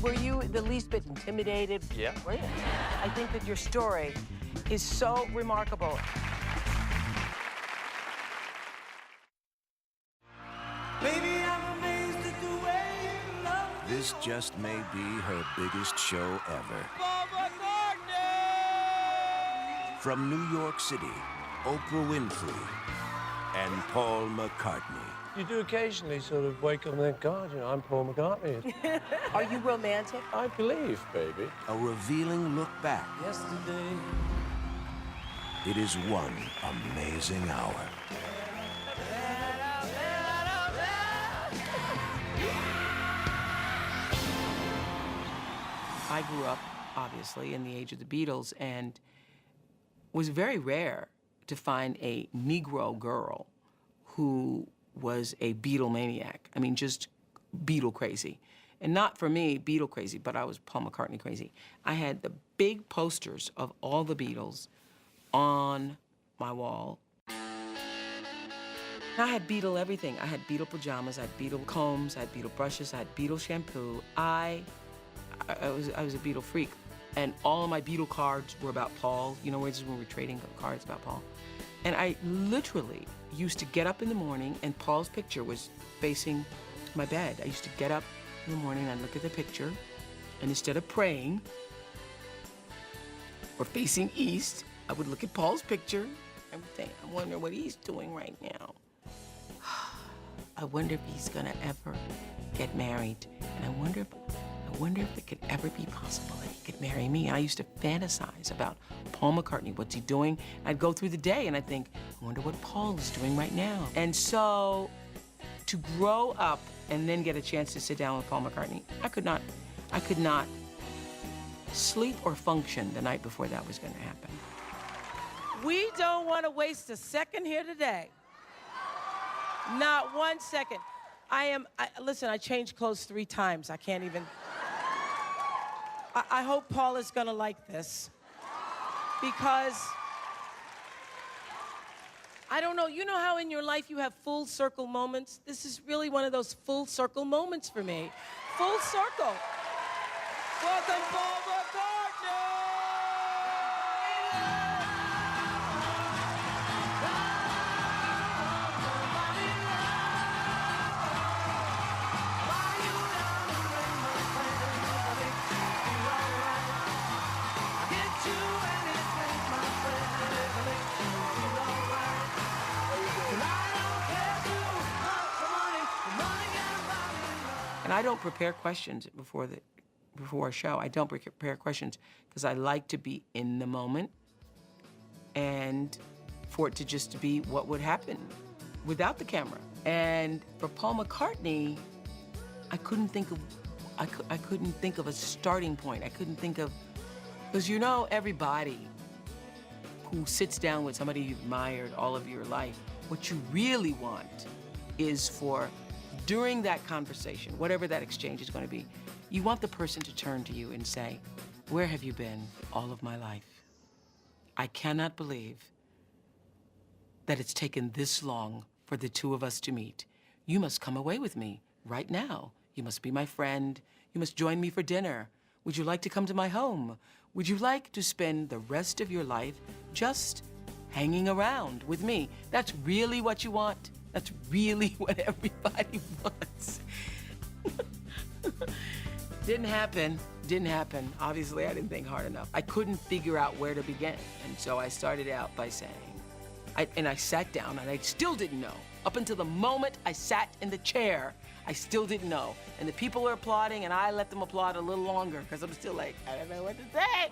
Were you the least bit intimidated? Yeah. Were you? I think that your story is so remarkable. Baby, I'm amazed at the way you love me. This just may be her biggest show ever. Paul McCartney! From New York City, Oprah Winfrey and Paul McCartney. You do occasionally sort of wake up and think, God, you know, I'm Paul McCartney. Are you romantic? I believe, baby. A revealing look back. Yesterday. It is one amazing hour. I grew up, obviously, in the age of the Beatles, and it was very rare to find a Negro girl who was a Beatle maniac. I mean, just Beatle crazy. And not for me, Beatle crazy, but I was Paul McCartney crazy. I had the big posters of all the Beatles on my wall. I had Beatle everything. I had Beatle pajamas, I had Beatle combs, I had Beatle brushes, I had Beatle shampoo. I was a Beatle freak. And all of my Beatle cards were about Paul. You know, when we were trading cards about Paul. And I literally used to get up in the morning and Paul's picture was facing my bed. I used to get up in the morning and I'd look at the picture, and instead of praying or facing east, I would look at Paul's picture and would think, I wonder what he's doing right now. I wonder if he's gonna ever get married. And I wonder if it could ever be possible that he could marry me. And I used to fantasize about Paul McCartney. What's he doing? I'd go through the day and I'd think, I wonder what Paul is doing right now. And so to grow up and then get a chance to sit down with Paul McCartney, I could not sleep or function the night before that was gonna happen. We don't want to waste a second here today. Not 1 second. Listen, I changed clothes 3 times. I can't even. I hope Paul is gonna like this, because I don't know, you know how in your life you have full circle moments? This is really one of those full circle moments for me. Full circle. Welcome, Paul McCartney! And I don't prepare questions before a show. I don't prepare questions because I like to be in the moment and for it to just be what would happen without the camera. And for Paul McCartney, I couldn't think of a starting point. I couldn't think of, because you know, everybody who sits down with somebody you've admired all of your life, what you really want is for, during that conversation, whatever that exchange is going to be, you want the person to turn to you and say, where have you been all of my life? I cannot believe that it's taken this long for the two of us to meet. You must come away with me right now. You must be my friend. You must join me for dinner. Would you like to come to my home? Would you like to spend the rest of your life just hanging around with me? That's really what you want? That's really what everybody wants. Didn't happen. Obviously, I didn't think hard enough. I couldn't figure out where to begin. And so I started out by saying, I sat down and I still didn't know. Up until the moment I sat in the chair, I still didn't know. And the people were applauding and I let them applaud a little longer because I'm still like, I don't know what to say.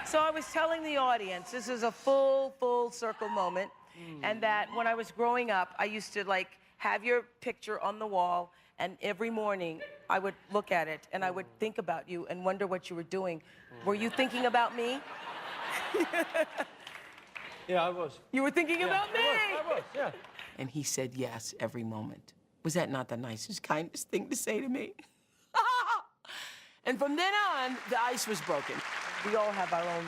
So I was telling the audience, this is a full circle moment. And that when I was growing up, I used to like have your picture on the wall, and every morning I would look at it and I would think about you and wonder what you were doing. Were you thinking about me? Yeah, I was. You were thinking about me? I was, yeah. And he said yes every moment. Was that not the nicest, kindest thing to say to me? And from then on, the ice was broken. We all have our own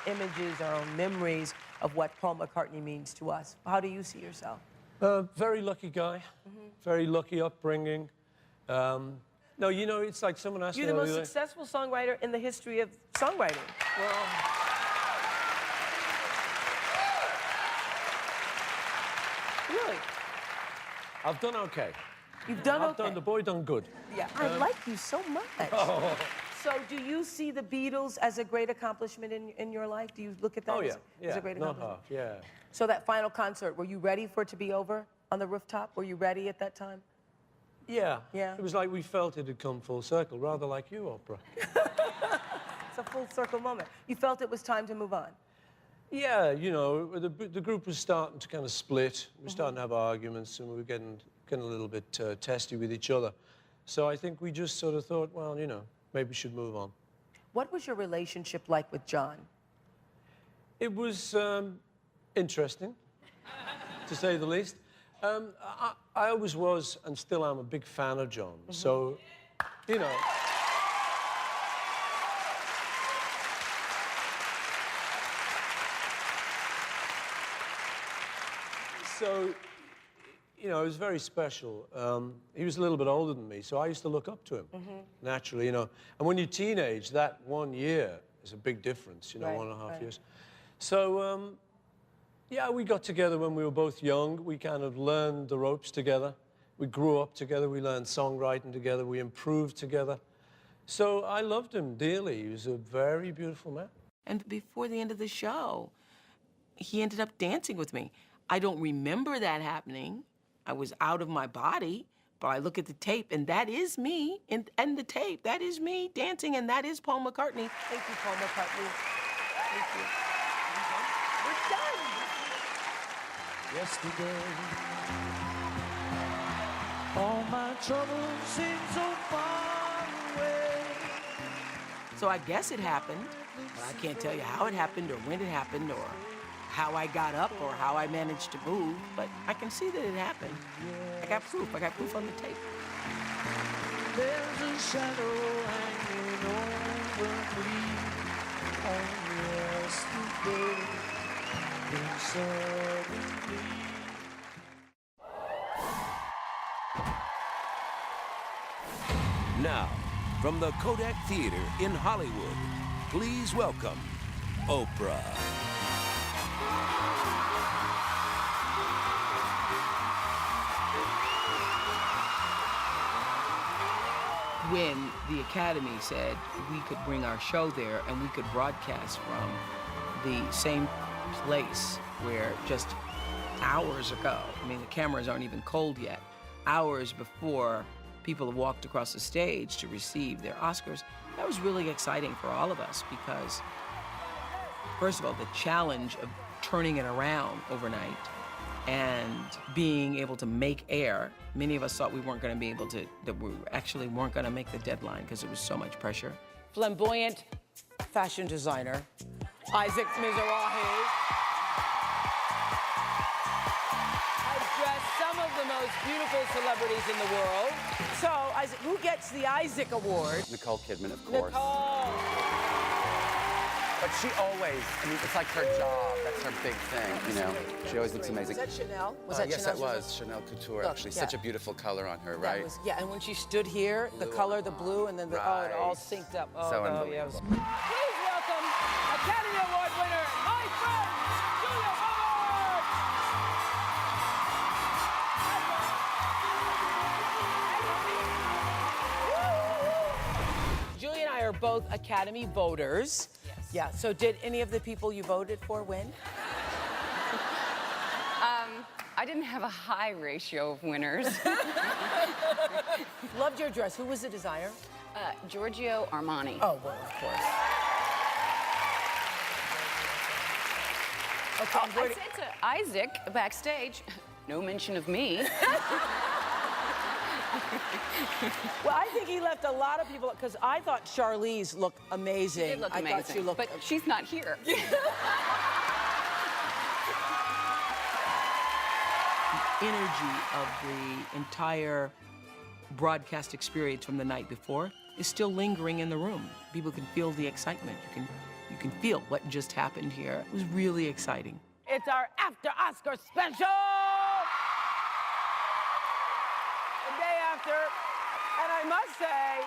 images, our own memories of what Paul McCartney means to us. How do you see yourself? Very lucky guy, very lucky upbringing. No, you know, it's like someone asked me You're the most earlier. successful songwriter in the history of songwriting. Well, Really. I've done okay. You've done okay. The boy done good. Yeah, I like you so much. So do you see the Beatles as a great accomplishment in your life? Do you look at that Oh, yeah, as a great not accomplishment? half, yeah. So that final concert, were you ready for it to be over on the rooftop? Were you ready at that time? Yeah. Yeah. It was like we felt it had come full circle, rather like you, Oprah. It's a full circle moment. You felt it was time to move on? Yeah, you know, the group was starting to kind of split. We were starting to have arguments, and we were getting a little bit testy with each other. So I think we just sort of thought, well, you know, maybe we should move on. What was your relationship like with John? It was interesting, to say the least. I always was, and still am, a big fan of John. So, you know. So, you know, it was very special. He was a little bit older than me, so I used to look up to him, naturally, you know. And when you're teenage, that 1 year is a big difference, you know, Right, 1.5 years. So, yeah, we got together when we were both young. We kind of learned the ropes together. We grew up together. We learned songwriting together. We improved together. So I loved him dearly. He was a very beautiful man. And before the end of the show, he ended up dancing with me. I don't remember that happening. I was out of my body, but I look at the tape, and that is me, and the tape, that is me dancing, and that is Paul McCartney. Thank you, Paul McCartney. Thank you. We're done. Yesterday, all my troubles seem so far away. So I guess it happened, but I can't tell you how it happened or when it happened or how I got up or how I managed to move, but I can see that it happened. I got proof. I got proof on the tape. There's a shadow hanging over me on yesterday. Then suddenly. Now, from the Kodak Theater in Hollywood, please welcome Oprah. When the Academy said we could bring our show there and we could broadcast from the same place where just hours ago, I mean, the cameras aren't even cold yet, hours before people have walked across the stage to receive their Oscars, that was really exciting for all of us because, first of all, the challenge of turning it around overnight and being able to make air. Many of us thought we weren't going to be able to, that we actually weren't going to make the deadline because it was so much pressure. Flamboyant fashion designer, Isaac Mizrahi, has dressed some of the most beautiful celebrities in the world. So, Isaac, who gets the Isaac Award? Nicole Kidman, of course. Nicole. But she always, I mean, it's like her job. That's her big thing, you know. She always looks amazing. Was that Chanel? Was that yes, Chanel's it was. dress? Chanel Couture, Look, actually. yeah. Such a beautiful color on her, That right? was, yeah, and when she stood here, the Blue. color, the blue, and then the, oh, it all Right. synced up. Oh, So oh, yeah, it was... unbelievable. Please welcome Academy Award winner, my friend, Julia Roberts! Julia and I are both Academy voters. Yes. Yeah, so did any of the people you voted for win? I didn't have a high ratio of winners. Loved your dress. Who was the designer? Giorgio Armani. Oh, well, of course. Okay, I'm I going said to Isaac backstage, no mention of me. Well, I think he left a lot of people, because I thought Charlize looked amazing. She did look I amazing, thought she looked... but she's not here. Energy of the entire broadcast experience from the night before is still lingering in the room. People can feel the excitement. You can feel what just happened here. It was really exciting. It's our after Oscar special! The day after And I must say,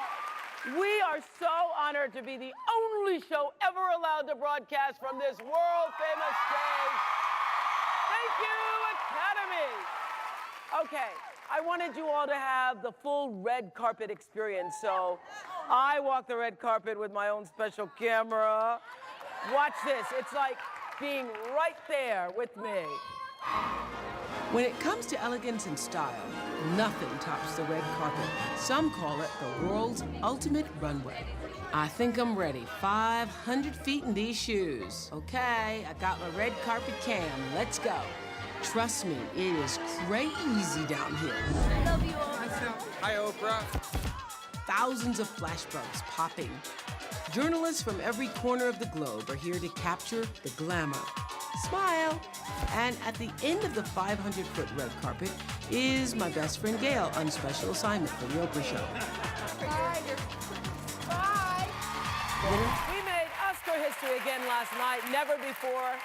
we are so honored to be the only show ever allowed to broadcast from this world-famous stage. Thank you, Academy. Okay, I wanted you all to have the full red carpet experience, so I walk the red carpet with my own special camera. Watch this. It's like being right there with me. When it comes to elegance and style, nothing tops the red carpet. Some call it the world's ultimate runway. I think I'm ready. 500 feet in these shoes. Okay, I got my red carpet cam. Let's go. Trust me, it is crazy down here. I love you all. Hi, Oprah. Thousands of flashbulbs popping. Journalists from every corner of the globe are here to capture the glamour. Smile. And at the end of the 500-foot red carpet is my best friend Gail on special assignment for the Oprah Show. Bye. Bye. We made Oscar history again last night. Never before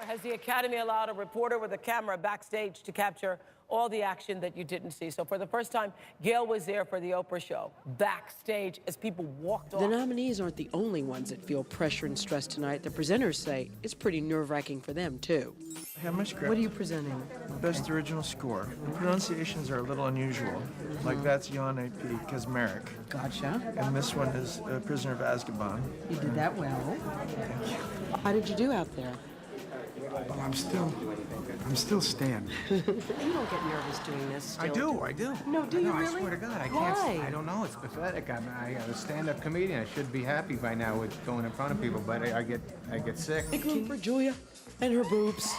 has the Academy allowed a reporter with a camera backstage to capture all the action that you didn't see. So for the first time, Gail was there for the Oprah Show, backstage as people walked off. The nominees aren't the only ones that feel pressure and stress tonight. The presenters say it's pretty nerve-wracking for them, too. How much What are you presenting? Best original score. The pronunciations are a little unusual. Like that's Yonne P. Kazmarek. Gotcha. And this one is Prisoner of Azkaban. You did that well. Thank you. How did you do out there? Oh, I'm still Stan. You don't get nervous doing this still. I do. No, do you I really? swear to God, I Why? can't. I don't know. It's pathetic. I'm a stand-up comedian. I should be happy by now with going in front of people, but I get sick. Make room for Julia and her boobs.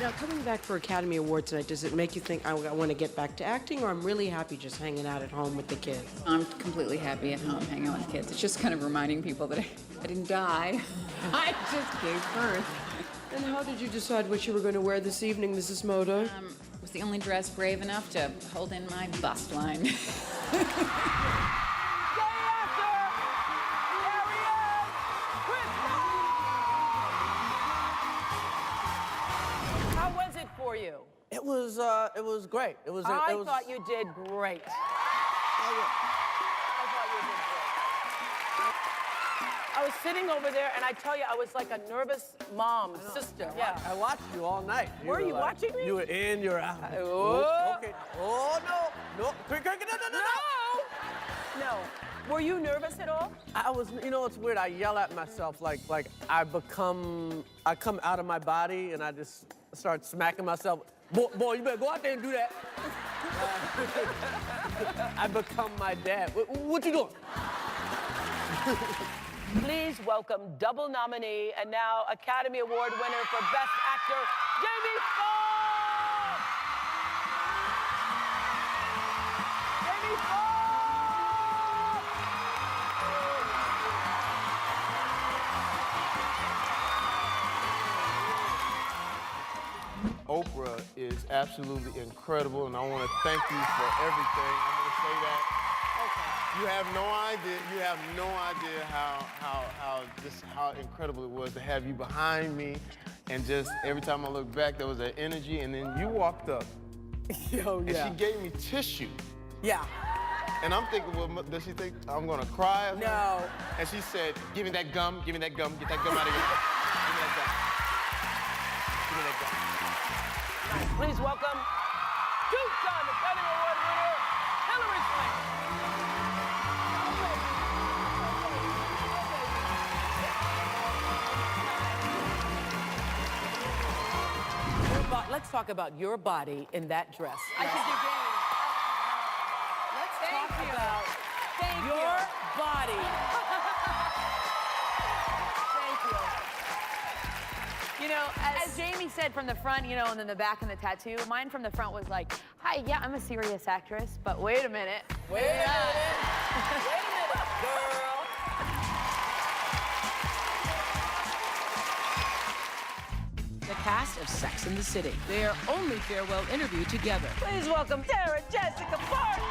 Now, coming back for Academy Award tonight, does it make you think I want to get back to acting, or I'm really happy just hanging out at home with the kids? I'm completely happy at home hanging out with kids. It's just kind of reminding people that I didn't die. I just gave birth. And how did you decide what you were going to wear this evening, Mrs. Moda? Was the only dress brave enough to hold in my bust line. How was it for you? It was great. I thought you did great. I was sitting over there, and I tell you, I was like a nervous mom, sister. Yeah. I watched you all night. Were you watching me? You were in, you were out. Oh. Okay. Oh, no. Quick, no. No. Were you nervous at all? I was, you know, it's weird. I yell at myself like I come out of my body, and I just start smacking myself. Boy, you better go out there and do that. I become my dad. What you doing? Please welcome double nominee and now Academy Award winner for Best Actor, Jamie Foxx! Jamie Foxx! Oprah is absolutely incredible, and I want to thank you for everything. I'm going to say that. You have no idea how incredible it was to have you behind me, and just every time I look back, there was that energy, and then you walked up, and she gave me tissue. Yeah. And I'm thinking, well, does she think I'm gonna cry? No. And she said, give me that gum, get that gum out of here. Give me that gum. Please welcome two-time Academy Award winner, Hilary Swank. Let's talk about your body in that dress. I should be game. Let's talk about your body. Thank you. You know, as Jamie said from the front, you know, and then the back and the tattoo, mine from the front was like, hi, yeah, I'm a serious actress, but wait a minute. Wait a minute, girl. The cast of Sex and the City. Their only farewell interview together. Please welcome Sarah Jessica Parker.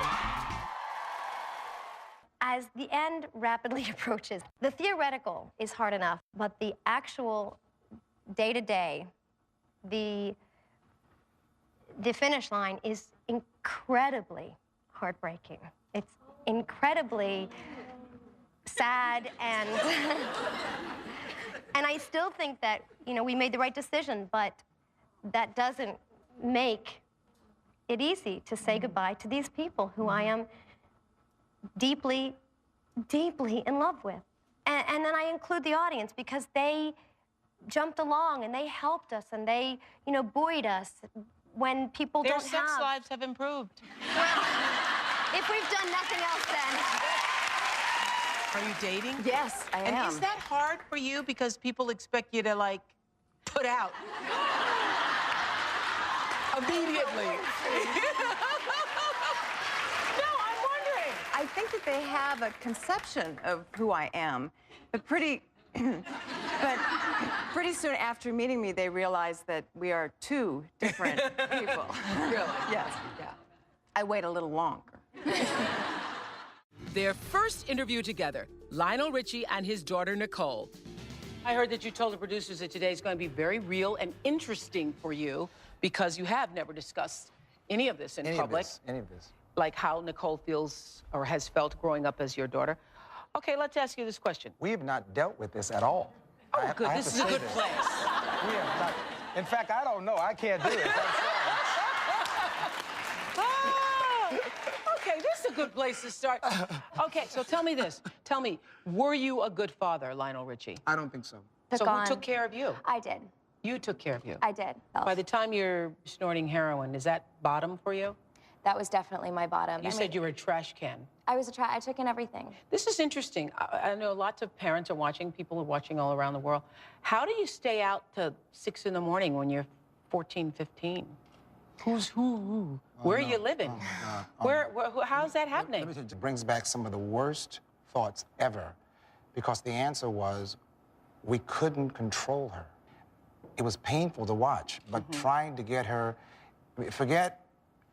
As the end rapidly approaches, the theoretical is hard enough, but the actual day-to-day, the finish line is incredibly heartbreaking. It's incredibly sad, and and I still think that, you know, we made the right decision, but that doesn't make it easy to say goodbye to these people who I am deeply, deeply in love with. And then I include the audience because they jumped along and they helped us and they, you know, buoyed us when people Their don't sex have. lives have improved. Well, if we've done nothing else, then. Are you dating? Yes, I am. And is that hard for you because people expect you to, like, put out immediately? No, I'm wondering. I think that they have a conception of who I am, but pretty soon after meeting me, they realize that we are two different people. Really? Yes. Yeah. I wait a little longer. Their first interview together, Lionel Richie and his daughter, Nicole. I heard that you told the producers that today is going to be very real and interesting for you because you have never discussed any of this in public. Any of this. Like how Nicole feels or has felt growing up as your daughter. Okay, let's ask you this question. We have not dealt with this at all. Oh, good. This is a good place. We have not. In fact, I don't know. I can't do it. I'm sorry. Okay, this is a good place to start. Okay, so tell me this. Tell me, were you a good father, Lionel Richie? I don't think so. So who took care of you? I did. You took care of you? I did. By the time you're snorting heroin, is that bottom for you? That was definitely my bottom. You said you were a trash can. I took in everything. This is interesting. I know lots of parents are watching, people are watching all around the world. How do you stay out till 6 in the morning when you're 14, 15? Who's who? Where are you living? How's that happening? Let me tell you, it brings back some of the worst thoughts ever, because the answer was we couldn't control her. It was painful to watch, but trying to get her, forget,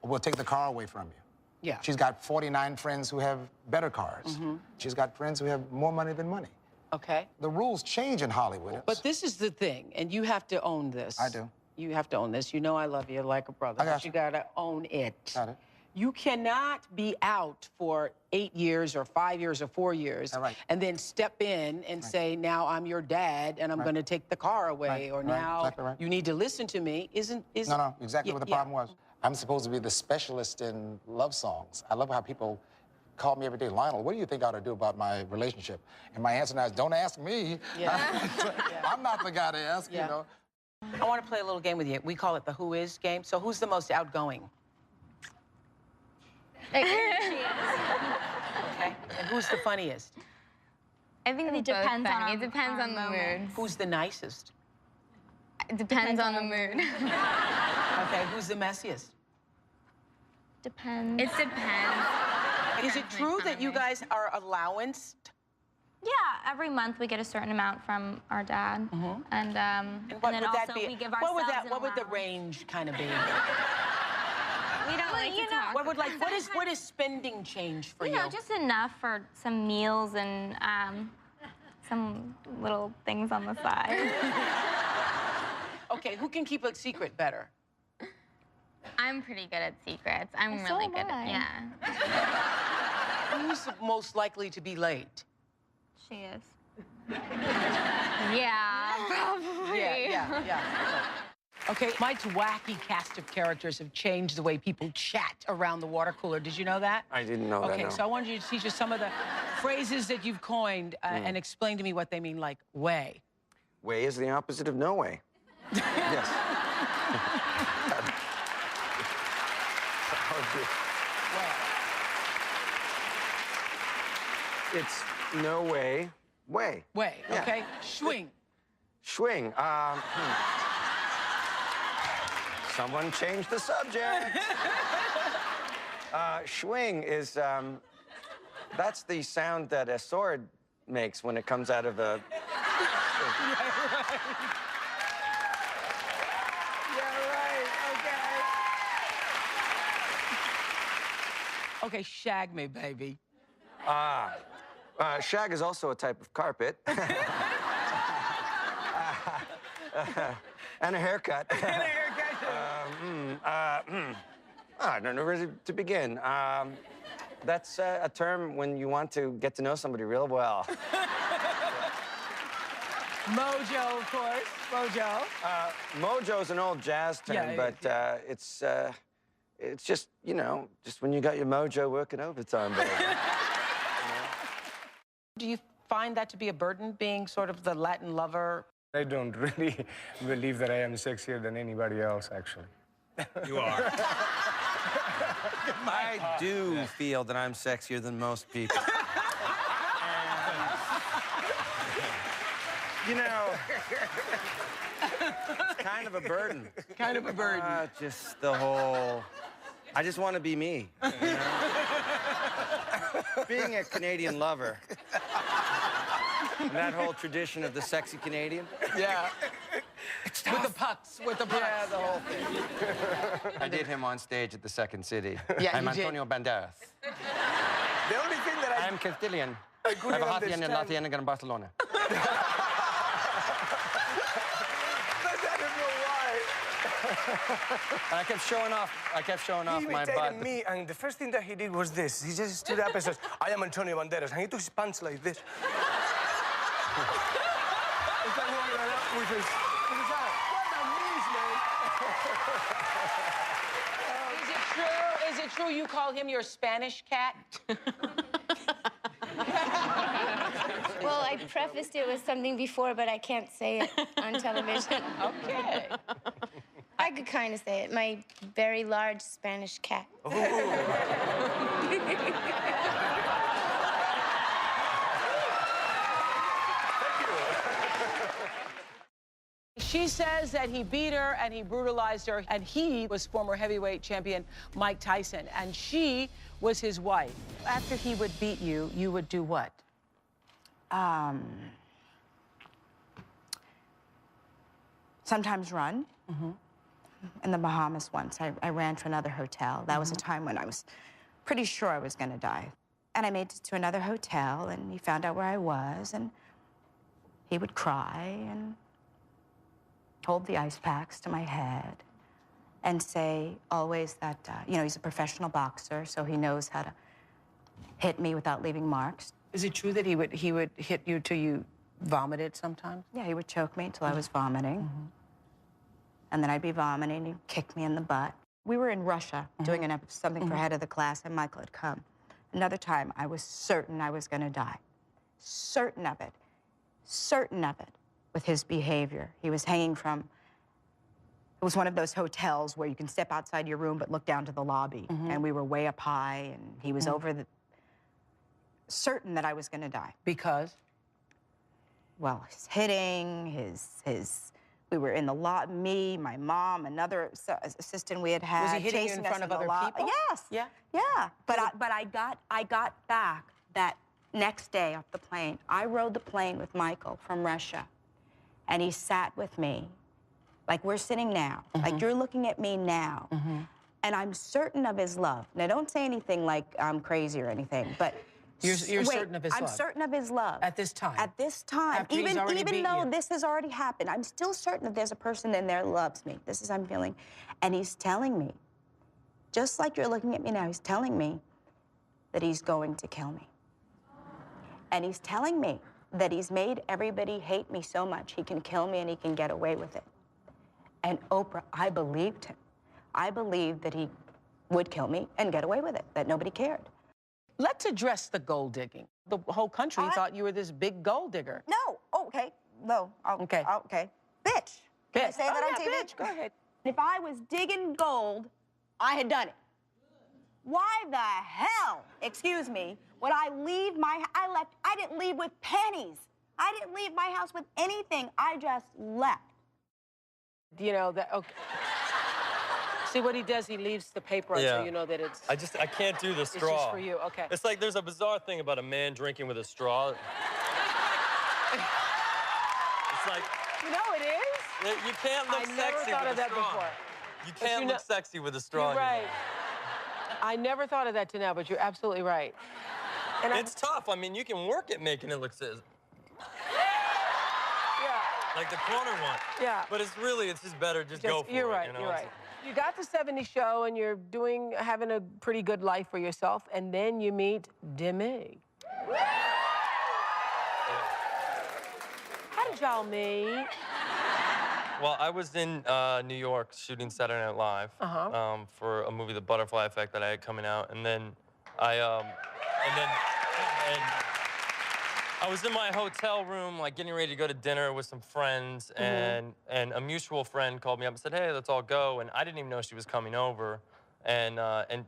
we'll take the car away from you. Yeah. She's got 49 friends who have better cars. She's got friends who have more money than money. Okay. The rules change in Hollywood. But this is the thing, and you have to own this. I do. You have to own this. You know I love you like a brother. I got but you gotta own it. Got it. You cannot be out for 8 years or 5 years or 4 years and then step in and say, now I'm your dad and I'm going to take the car away or now you need to listen to me. No, exactly what the problem was. I'm supposed to be the specialist in love songs. I love how people call me every day, Lionel, what do you think I ought to do about my relationship? And my answer now is, don't ask me. I'm not the guy to ask, you know. I want to play a little game with you. We call it the Who Is game. So who's the most outgoing? She is. Okay. And who's the funniest? I think it depends on it depends on the mood. Who's the nicest? It depends on the mood. Okay. Who's the messiest? Depends. It depends. Is it true that you guys are allowanced? Yeah, every month we get a certain amount from our dad, and then also we give ourselves What would the range kind of be? We don't like to talk. What is spending change for you? You know, just enough for some meals and some little things on the side. Okay, who can keep a secret better? I'm pretty good at secrets. I'm really good at, yeah. Who's most likely to be late? She is. Yeah, probably. Yeah. Okay, Mike's wacky cast of characters have changed the way people chat around the water cooler. Did you know that? I didn't know that, Okay, no. so I wanted you to teach us some of the phrases that you've coined and explain to me what they mean, like way. Way is the opposite of no way. Yes. It's no way, way. Way, Yeah. okay. Swing. Swing. Someone changed the subject. Swing is, that's the sound that a sword makes when it comes out of a... Okay, shag me, baby. Shag is also a type of carpet. And a haircut. I don't know where to begin. That's a term when you want to get to know somebody real well. Mojo, of course. Mojo. Mojo's an old jazz term, but it's just, you know, just when you got your mojo working overtime, baby. Do you find that to be a burden, being sort of the Latin lover? I don't really believe that I am sexier than anybody else, actually. You are. I do feel that I'm sexier than most people. You know, it's kind of a burden. Kind of a burden. Just the whole... I just want to be me, you know? Being a Canadian lover. And that whole tradition of the sexy Canadian. Yeah. With the pucks, with the pucks. Yeah, the whole thing. I did him on stage at the Second City. Yeah, I'm you did. Antonio Banderas. The only thing that I'm Castilian. I I couldn't have a half year in understand... Latin in Barcelona. But I don't know why. And I kept showing off He my imitated butt. me, and the first thing that he did was this. He just stood up and says, I am Antonio Banderas, and he took his pants like this. It's like walking around with his arm. What a news, man. Is it true you call him your Spanish cat? Well, I prefaced it with something before, but I can't say it on television. Okay. I could kind of say it. My very large Spanish cat. She says that he beat her and he brutalized her, and he was former heavyweight champion Mike Tyson, and she was his wife. After he would beat you, you would do what? Sometimes run. In the Bahamas once, I ran to another hotel. That was a time when I was pretty sure I was going to die. And I made it to another hotel, and he found out where I was, and he would cry and hold the ice packs to my head and say always that, you know, he's a professional boxer, so he knows how to hit me without leaving marks. Is it true that he would hit you till you vomited sometimes? Yeah, he would choke me until I was vomiting. And then I'd be vomiting, he'd kick me in the butt. We were in Russia doing something for head of the class, and Michael had come. Another time, I was certain I was gonna die. Certain of it. Certain of it. With his behavior. He was hanging from, it was one of those hotels where you can step outside your room but look down to the lobby. And we were way up high, and he was over the, certain that I was gonna die. Because? Well, his hitting, we were in the lot, me, my mom, another assistant we had. Was he hitting you in chasing us front of the other lot. people? Yes. Yeah? Yeah. But I got back that next day off the plane. I rode the plane with Michael from Russia, and he sat with me, like we're sitting now, like you're looking at me now, and I'm certain of his love. Now, don't say anything like I'm crazy or anything, but You're certain of his love? I'm certain of his love. At this time? At this time. After he's already Even beat though you. this has already happened, I'm still certain that there's a person in there who loves me. This is how I'm feeling. And he's telling me, just like you're looking at me now, he's telling me that he's going to kill me. And he's telling me that he's made everybody hate me so much he can kill me and he can get away with it. And Oprah, I believed him. I believed that he would kill me and get away with it, that nobody cared. Let's address the gold digging. The whole country thought you were this big gold digger. No, okay, no, okay. Bitch. Can I say that on TV? Bitch, go ahead. If I was digging gold, I had done it. Why the hell, excuse me, would I leave I didn't leave with pennies. I didn't leave my house with anything. I just left. You know, that, okay. See what he does, he leaves the paper on so you know that it's... I can't do the straw. It's just for you, okay. It's like there's a bizarre thing about a man drinking with a straw. It's like... You know it is. You can't look I sexy never thought with of a that straw. before. You can't look sexy with a straw. You're right. I never thought of that till now, but you're absolutely right. And it's tough. I mean, you can work at making it look sexy. Yeah. Like the corner one. Yeah. But it's just better, just go for it. You're right, You know? you're right. You got the 70s show, and you're having a pretty good life for yourself, and then you meet Demi. How did y'all meet? Well, I was in New York shooting Saturday Night Live for a movie, The Butterfly Effect, that I had coming out, and then I was in my hotel room, like getting ready to go to dinner with some friends, and a mutual friend called me up and said, "Hey, let's all go." And I didn't even know she was coming over, and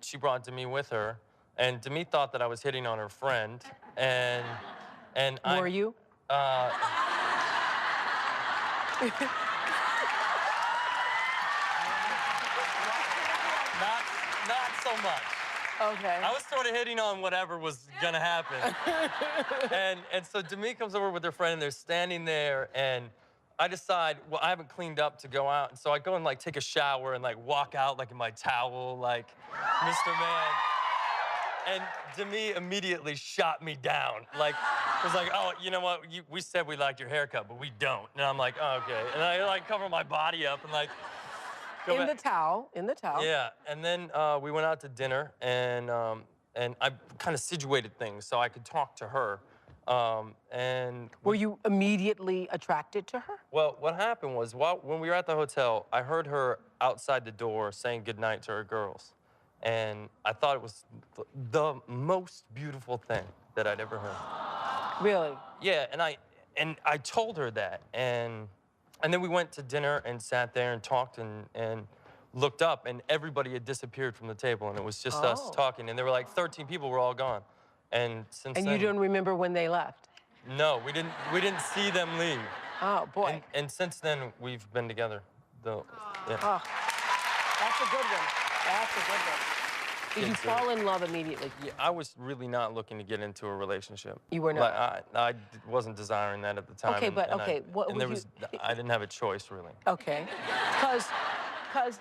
she brought Demi with her, and Demi thought that I was hitting on her friend, and Were you? Not so much. Okay. I was sort of hitting on whatever was gonna happen. and so Demi comes over with her friend, and they're standing there, and I decide, well, I haven't cleaned up to go out, and so I go and like take a shower and like walk out like in my towel, like Mr. Man. And Demi immediately shot me down. Like, was like, "Oh, you know what? We said we liked your haircut, but we don't." And I'm like, "Oh, okay." And I like cover my body up and like go in back. the towel. Yeah, and then we went out to dinner, and I kind of situated things so I could talk to her. And were you immediately attracted to her? Well, what happened was when we were at the hotel, I heard her outside the door saying goodnight to her girls. And I thought it was the most beautiful thing that I'd ever heard. Really? Yeah, and I told her that, and then we went to dinner and sat there and talked and looked up, and everybody had disappeared from the table, and it was just us talking, and there were like 13 people were all gone. And since And then, you don't remember when they left? No, we didn't see them leave. Oh boy. And since then we've been together. Yeah. Oh, that's a good one. That's a good one. Did you fall in love immediately? Yeah, I was really not looking to get into a relationship. You were not? Like, I wasn't desiring that at the time. Okay, but okay, what and would there you... I didn't have a choice, really. Okay, because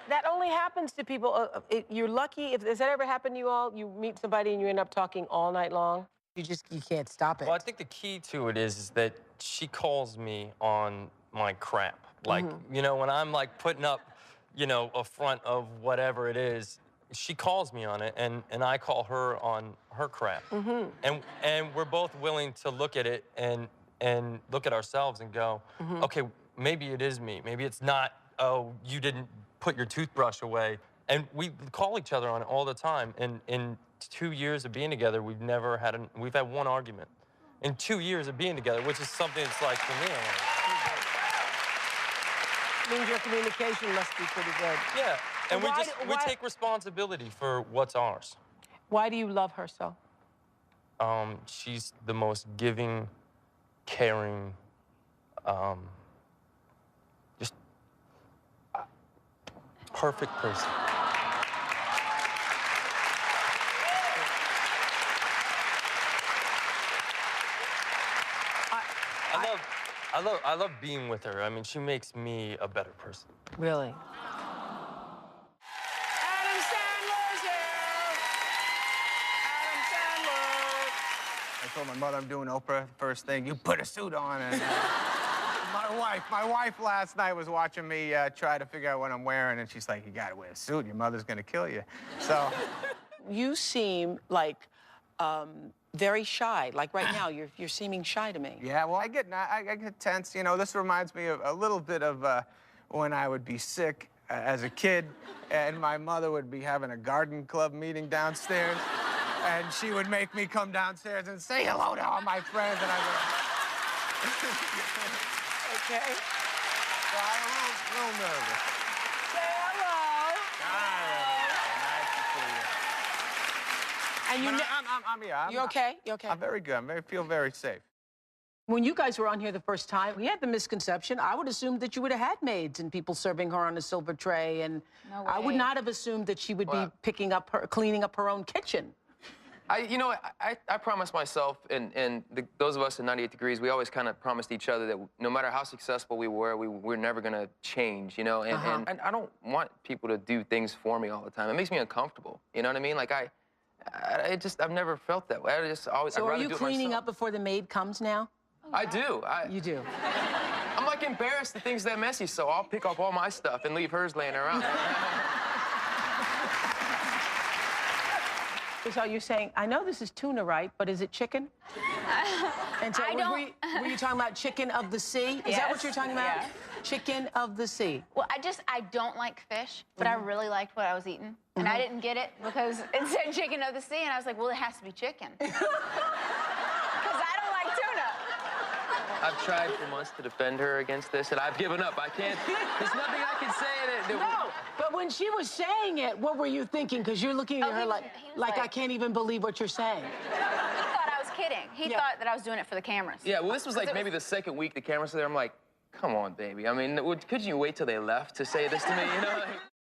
that only happens to people. You're lucky if has that ever happened to you all? You meet somebody and you end up talking all night long. You can't stop it. Well, I think the key to it is that she calls me on my crap. Like, you know, when I'm like putting up, you know, a front of whatever it is, she calls me on it, and I call her on her crap. And we're both willing to look at it and look at ourselves and go, okay, maybe it is me. Maybe it's not, oh, you didn't put your toothbrush away. And we call each other on it all the time. And in 2 years of being together, we've had one argument. In 2 years of being together, which is something that's like, for me, means your communication must be pretty good. Yeah, and we take responsibility for what's ours. Why do you love her so? She's the most giving, caring, just perfect person. I love being with her. I mean, she makes me a better person. Really? Adam Sandler's here! Adam Sandler! I told my mother I'm doing Oprah. First thing, you put a suit on. And my wife last night was watching me try to figure out what I'm wearing, and she's like, "You gotta wear a suit. Your mother's gonna kill you." So. You seem like very shy. Like right now, you're seeming shy to me. Yeah, well, I get tense. You know, this reminds me of a little bit of when I would be sick as a kid, and my mother would be having a garden club meeting downstairs, and she would make me come downstairs and say hello to all my friends, and I go. Okay. So I'm a little nervous. Say hello. And you're okay? You okay? I'm very good. I feel very safe. When you guys were on here the first time, we had the misconception. I would assume that you would have had maids and people serving her on a silver tray, and I would not have assumed that she would be cleaning up her own kitchen. You know, I promised myself, and those of us in 98 Degrees, we always kind of promised each other that no matter how successful we were, we're never going to change, you know? And I don't want people to do things for me all the time. It makes me uncomfortable, you know what I mean? Like, I've never felt that way. I just always, So are you cleaning up before the maid comes now? I do. You do? I'm like embarrassed that things that messy, so I'll pick up all my stuff and leave hers laying around. So you're saying, I know this is tuna, right? But is it chicken? And so I don't... were you talking about chicken of the sea? Is that what you're talking about? Yeah. Chicken of the sea. Well, I don't like fish, but I really liked what I was eating. And I didn't get it because it said chicken of the sea, and I was like, well, it has to be chicken. Because I don't like tuna. I've tried for months to defend her against this, and I've given up. I can't. There's nothing I can say that. No, but when she was saying it, what were you thinking? Because you're looking at her he was like, I can't even believe what you're saying. He thought I was kidding. He thought that I was doing it for the cameras. Yeah, well, this was like maybe the second week the cameras were there. I'm like, come on, baby. I mean, couldn't you wait till they left to say this to me, you know?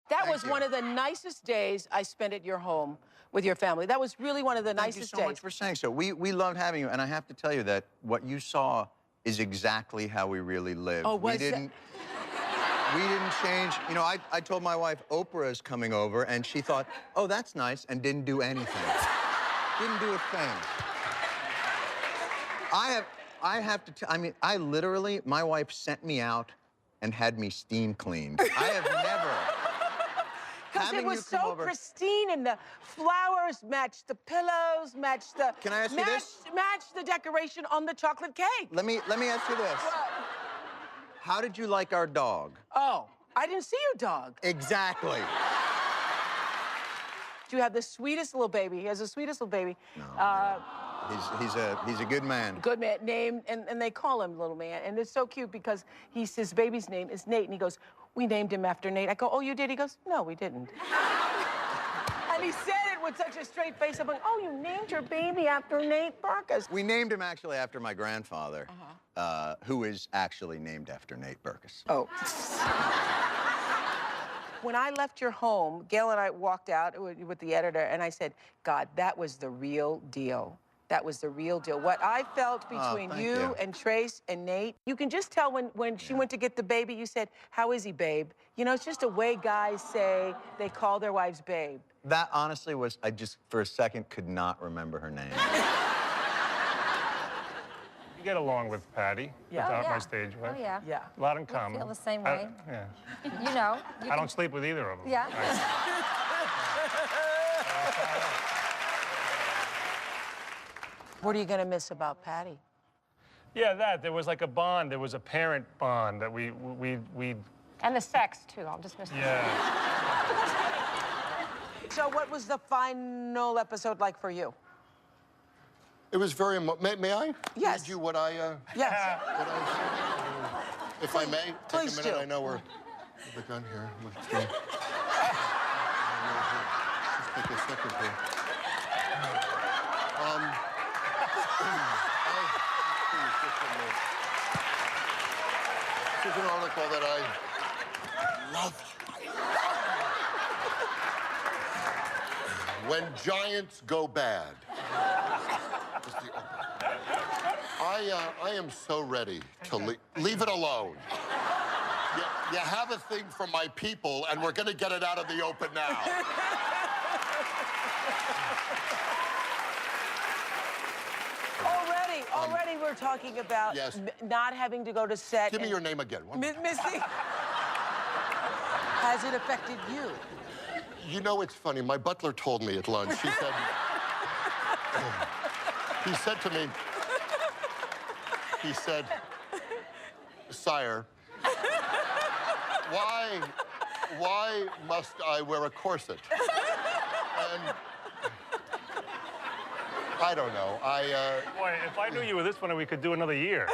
That was one of the nicest days I spent at your home with your family. That was really one of the nicest days. Thank you so much for saying so. We loved having you, and I have to tell you that what you saw is exactly how we really lived. Oh, we didn't change. You know, I told my wife Oprah is coming over, and she thought, oh, that's nice, and didn't do anything. Didn't do a thing. I have to I mean, I literally, my wife sent me out and had me steam cleaned. I have never. Because it was so pristine, and the flowers matched the pillows, matched the... Can I ask you this? Matched the decoration on the chocolate cake. Let me ask you this. What? How did you like our dog? Oh, I didn't see your dog. Exactly. You have the sweetest little baby. He has the sweetest little baby. No, he's a good man. Good man, named, and they call him Little Man. And it's so cute because his baby's name is Nate, and he goes, we named him after Nate. I go, oh, you did? He goes, no, we didn't. And he said it with such a straight face. I'm like, oh, you named your baby after Nate Berkus. We named him actually after my grandfather, who is actually named after Nate Berkus. Oh. When I left your home, Gail and I walked out with the editor, and I said, God, that was the real deal. That was the real deal. What I felt between you and Trace and Nate, you can just tell when she went to get the baby, you said, how is he, babe? You know, it's just a way guys say they call their wives babe. That honestly was, I just, for a second, could not remember her name. You get along with Patty without my stage wife. Oh, yeah. Yeah. A lot in common. Feel the same way. Yeah. You know. I don't sleep with either of them. Yeah. What are you going to miss about Patty? Yeah, there was like a bond. There was a parent bond that we And the sex, too. I'll just miss So what was the final episode like for you? It was very, may I? Yes. Read you what I, Yes. What if I may, take Please a minute. do. I know we're the gun here. Let's go. Just take a second here. This is an article that I love. When Giants Go Bad. I am so ready to leave it alone. You have a thing for my people, and we're going to get it out of the open now. Already we're talking about not having to go to set. Give me your name again. Missy, has it affected you? You know, it's funny. My butler told me at lunch. She said, he said to me, he said, sire, why must I wear a corset? And I don't know. Boy, if I knew you were this funny, we could do another year.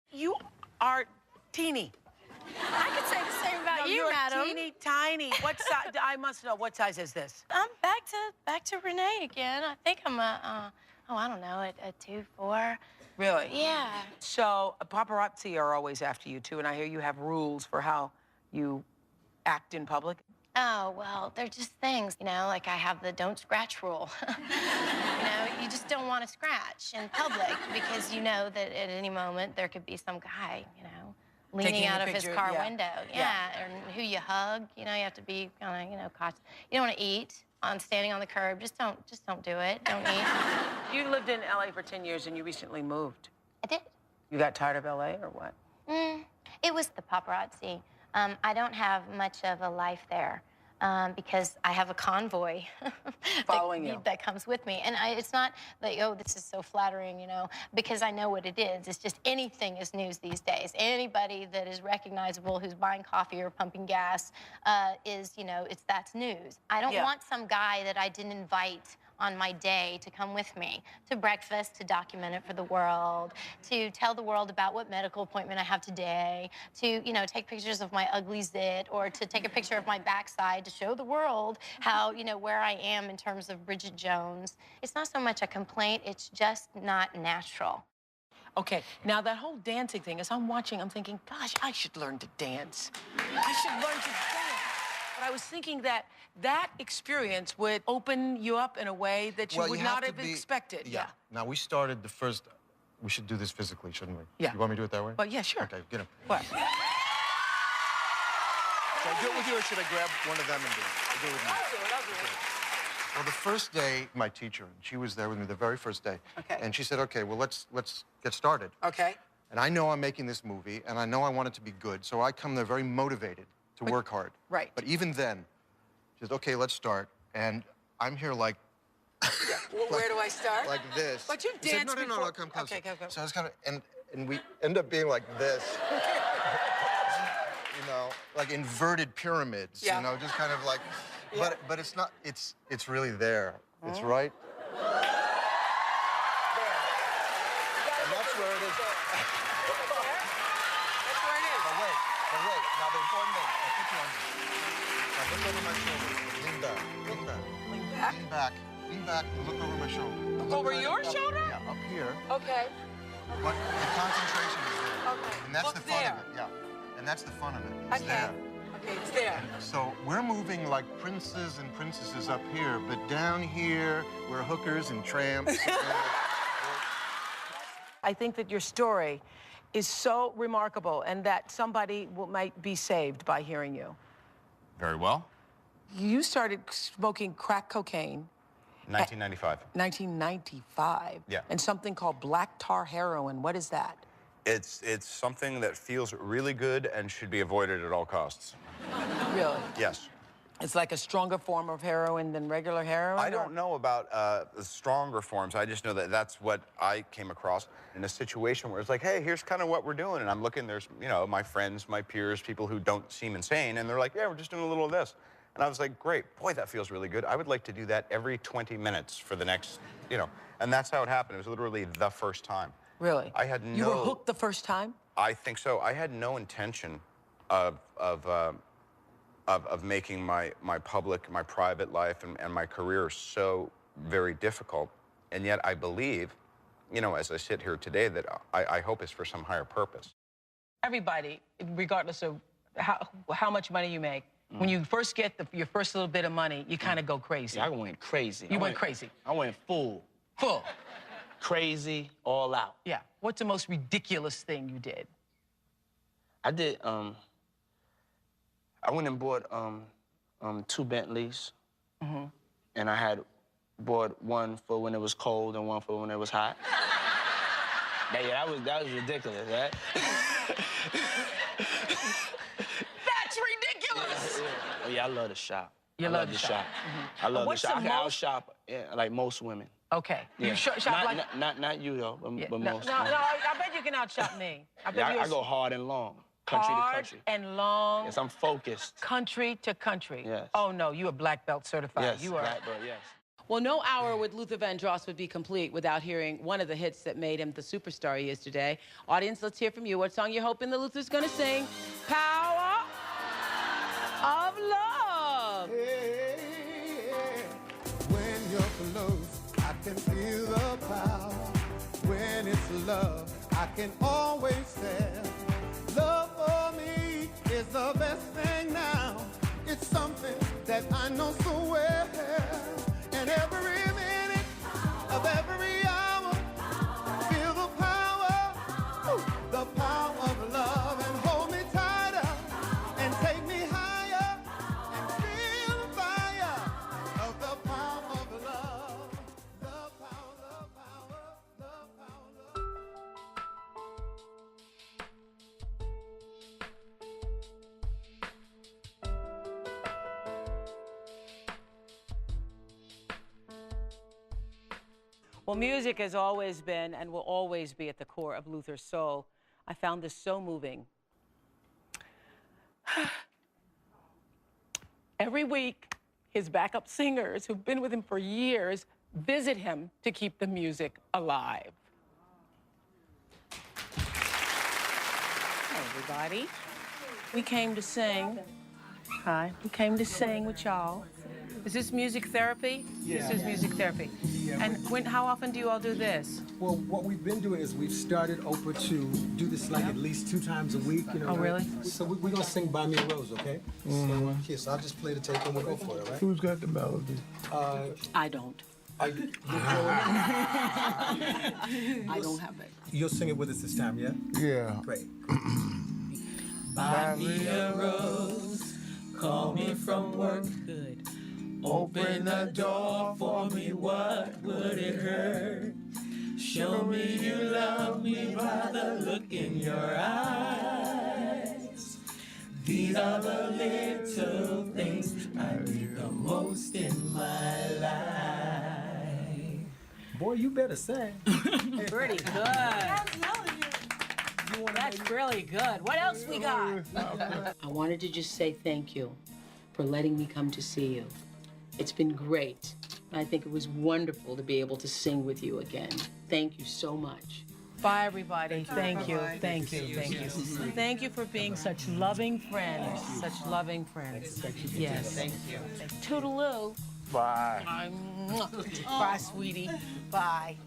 You are teeny. I could say the same about you, you're madam. Teeny tiny. What size? I must know. What size is this? I'm back to Renee again. I think I'm a I don't know, a 2'4". Really? Yeah. So paparazzi are always after you too, and I hear you have rules for how you act in public. Oh, well, they're just things, you know, like I have the don't scratch rule. You know, you just don't want to scratch in public because you know that at any moment there could be some guy, you know, leaning out of his car window. Yeah, and who you hug. You know, you have to be kind of, you know, cautious. You don't want to eat standing on the curb. Just don't do it. Don't eat. You lived in LA for 10 years and you recently moved. I did. You got tired of LA or what? It was the paparazzi. I don't have much of a life there. because I have a convoy following you that comes with me. And it's not like, oh, this is so flattering, you know, because I know what it is. It's just anything is news these days. Anybody that is recognizable who's buying coffee or pumping gas is, you know, that's news. I don't want some guy that I didn't invite on my day to come with me to breakfast, to document it for the world, to tell the world about what medical appointment I have today, to, you know, take pictures of my ugly zit, or to take a picture of my backside to show the world how, you know, where I am in terms of Bridget Jones. It's not so much a complaint, it's just not natural. Okay, now that whole dancing thing, as I'm watching, I'm thinking, gosh, I should learn to dance. I should learn to dance. But I was thinking that experience would open you up in a way that you would not have expected. Yeah. Now, we started the first... We should do this physically, shouldn't we? Yeah. You want me to do it that way? But yeah, sure. Okay, get him. What? Should I do it with you, or should I grab one of them and do it? I'll do it with you. I'll do it. Well, the first day, my teacher, she was there with me the very first day. Okay. And she said, okay, well, let's get started. Okay. And I know I'm making this movie, and I know I want it to be good, so I come there very motivated to work hard. Right. But even then, she said, okay, let's start. And I'm here like... Well, where do I start? Like this. But you She said, danced no, before. come. Okay, go. So I was kind of, and we end up being like this. You know, like inverted pyramids. Yeah. You know, just kind of like, but it's not. It's really there. It's Mm-hmm. right. And that's where it is. That's where it is. But wait. Now the important thing. I'll put you on. Now look over my shoulder. Lean back. Lean back? Lean back and look over my shoulder. Over your shoulder? Yeah, up here. Okay. But the concentration is there. Okay. And that's Look the fun there. of it. Yeah. And that's the fun of it. It's Okay. there. Okay, it's there. So we're moving like princes and princesses up here, but down here, we're hookers and tramps. I think that your story is so remarkable, and that somebody might be saved by hearing you. Very well. You started smoking crack cocaine 1995. 1995. Yeah. And something called black tar heroin. What is that? It's something that feels really good and should be avoided at all costs. Really? Yes. It's like a stronger form of heroin than regular heroin? I don't know about the stronger forms. I just know that that's what I came across in a situation where it's like, hey, here's kind of what we're doing. And I'm looking, there's, you know, my friends, my peers, people who don't seem insane. And they're like, yeah, we're just doing a little of this. And I was like, great. Boy, that feels really good. I would like to do that every 20 minutes for the next, you know. And that's how it happened. It was literally the first time. Really? I had no... You were hooked the first time? I think so. I had no intention of making my public, my private life and my career so very difficult. And yet I believe, you know, as I sit here today, that I hope it's for some higher purpose. Everybody, regardless of how much money you make, when you first get your first little bit of money, you kind of go crazy. Yeah, I went crazy. You went crazy? I went full. Full? Crazy, all out. Yeah. What's the most ridiculous thing you did? I did, I went and bought 2 Bentleys. Mm-hmm. And I had bought one for when it was cold and one for when it was hot. that was ridiculous, right? That's ridiculous! Oh, yeah, I love to shop. You I love to shop. Mm-hmm. I love What's to shop. I the can most- outshop like most women. Okay. Yeah. You shop like... Not you, though, but No, most. I bet you can outshop me. I bet Yeah, I go hard and long, country to country. Hard and long. Yes, I'm focused. Country to country. Yes. Oh, no, you are black belt certified. Yes, You are. black belt, yes. Well, no hour with Luther Vandross would be complete without hearing one of the hits that made him the superstar he is today. Audience, let's hear from you. What song you hoping the Luther's gonna sing? Power of Love. When you're close, I can feel the power. When it's love, I can always tell. Love for me is the best thing now. It's something that I know so well. And every minute of every hour, feel the power of love. And hold me tighter and take me higher and feel the fire of the power of love. The power, the power, the power, the power. Well, music has always been and will always be at the core of Luther's soul. I found this so moving. Every week, his backup singers, who've been with him for years, visit him to keep the music alive. Hey, everybody. We came to sing. Hi. We came to sing with y'all. Is this music therapy? Yeah. This is music therapy. Yeah. And how often do you all do this? Well, what we've been doing is we've started Oprah to do this like at least 2 times a week. You know. Oh, really? So we're gonna sing "Buy Me a Rose," okay? So here, so I'll just play the tape and we'll go for it, all right? Who's got the melody? I don't. I don't have it. You'll sing it with us this time, yeah? Yeah. Great. Buy me a rose, call me from work. Good. Open the door for me, what would it hurt? Show me you love me by the look in your eyes. These are the little things I need the most in my life. Boy, you better sing. Pretty good. That's really good. What else we got? I wanted to just say thank you for letting me come to see you. It's been great. I think it was wonderful to be able to sing with you again. Thank you so much. Bye, everybody. Thank you. Thank you. Thank you. Thank you for being such loving friends. Such loving friends. Yes. Thank you. Toodaloo. Bye. Bye, sweetie. Bye.